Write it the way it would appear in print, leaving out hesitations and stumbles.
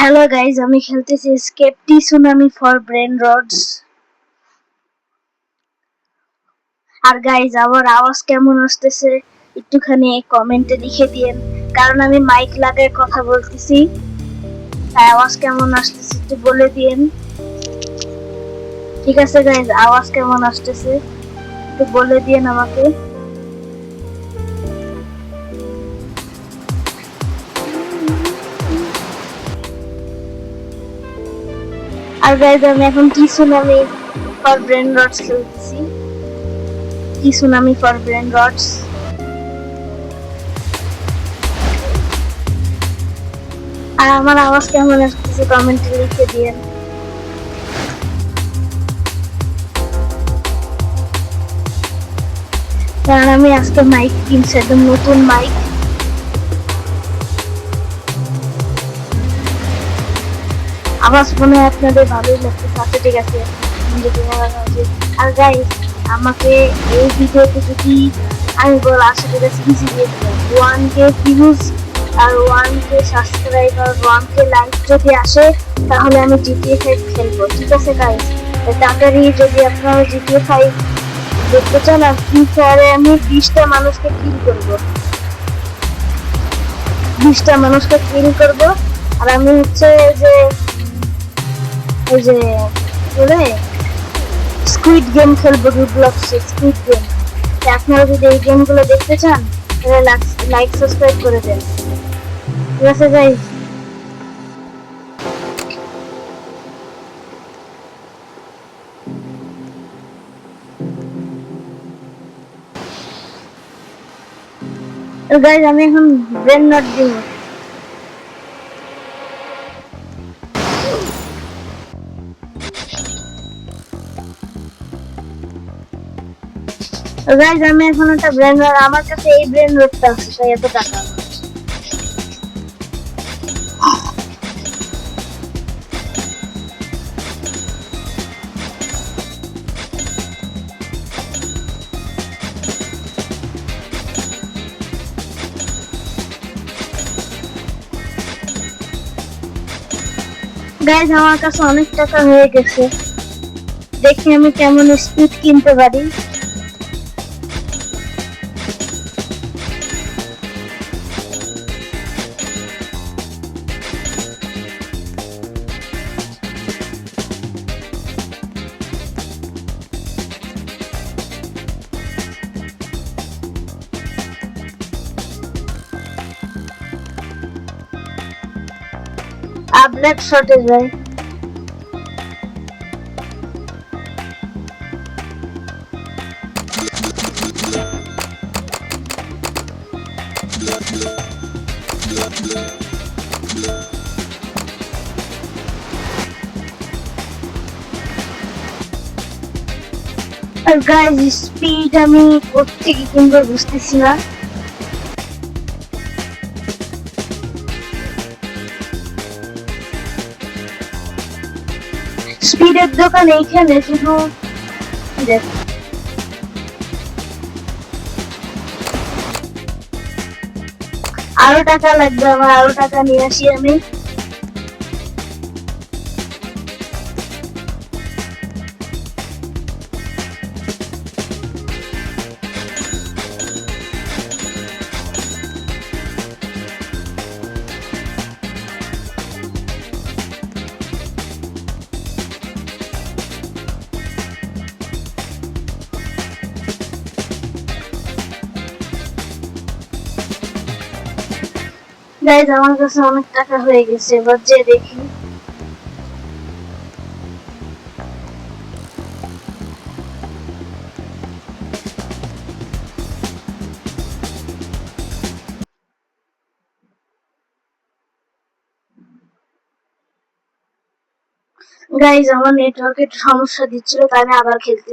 Hello guys, আমি খেলতেছি escape tsunami for brainrots. আর গাইজ, আমার আওয়াজ কেমন আসতেছে একটুখানি কমেন্টে লিখে দিয়েন, কারণ আমি মাইক লাগায় কথা বলতেছি, তাই আওয়াজ কেমন আসতেছে একটু বলে দিয়েন। ঠিক আছে গাইজ, আওয়াজ কেমন আসতেছে একটু বলে দিয়েন আমাকে। আর গাইজ, আমি এখন টিসুনামি ফর ব্রেন রডস খেলতেছি। Tsunami for brainrots. আর আমার আওয়াজ কেমন আসতেছে কমেন্টে লিখে দিয়েন। কারণ আমি আজকে মাইক কিনছি, একদম নতুন মাইক। আওয়াজ মনে হয় আপনাদের ভালোই লাগতেছে। আচ্ছা ঠিক আছে, আর গাইস, আমাকে এই ভিডিওতে যদি আমি বল আসলে সিরিজ দিয়ে দিলাম 1K ভিউজ আর 1K সাবস্ক্রাইবার 1K লাইক যদি আসে, তাহলে আমি GTA 5 খেলবো। ঠিক আছে গাইস, তাড়াতাড়ি যদি আপনারা GTA 5 দেখতে চান, আর ফ্রি ফায়ারে আমি 20টা মানুষকে কিল করবো। 20টা মানুষকে কিল করবো। আর আমি হচ্ছে যে ওই যে বলে স্কুইড গেম খেলবো, রুবলক্সে স্কুইড গেম। আপনারা যদি এই গেমগুলো দেখতে চান, তাহলে লাইক সাবস্ক্রাইব করে দেন। ঠিক আছে গাইস, গাইস আমি এখন ব্রেন নট দিব। গাইস আমি এখন একটা ব্রেন রড, আমার কাছে এই ব্রেন রডটা আছে, তাই এত টাকা। গাইস আমার কাছে অনেক টাকা হয়ে গেছে, দেখি আমি কেমন স্পিড কিনতে পারি। ব্ল্যাক শটে যাই। আর গাইস স্পিড আমি কোত্থেকে কিনবো বুঝতেছি না। স্পিডের দোকান এইখানে, শুধু আরো টাকা লাগবে আমার, আরো টাকা নিয়ে আসি আমি। গাইজ আমার কাছে অনেক টাকা হয়ে গেছে, এবার যে দেখি। গাইজ আমার নেটওয়ার্কের সমস্যা দিচ্ছিল, তাই আমি আবার খেলতে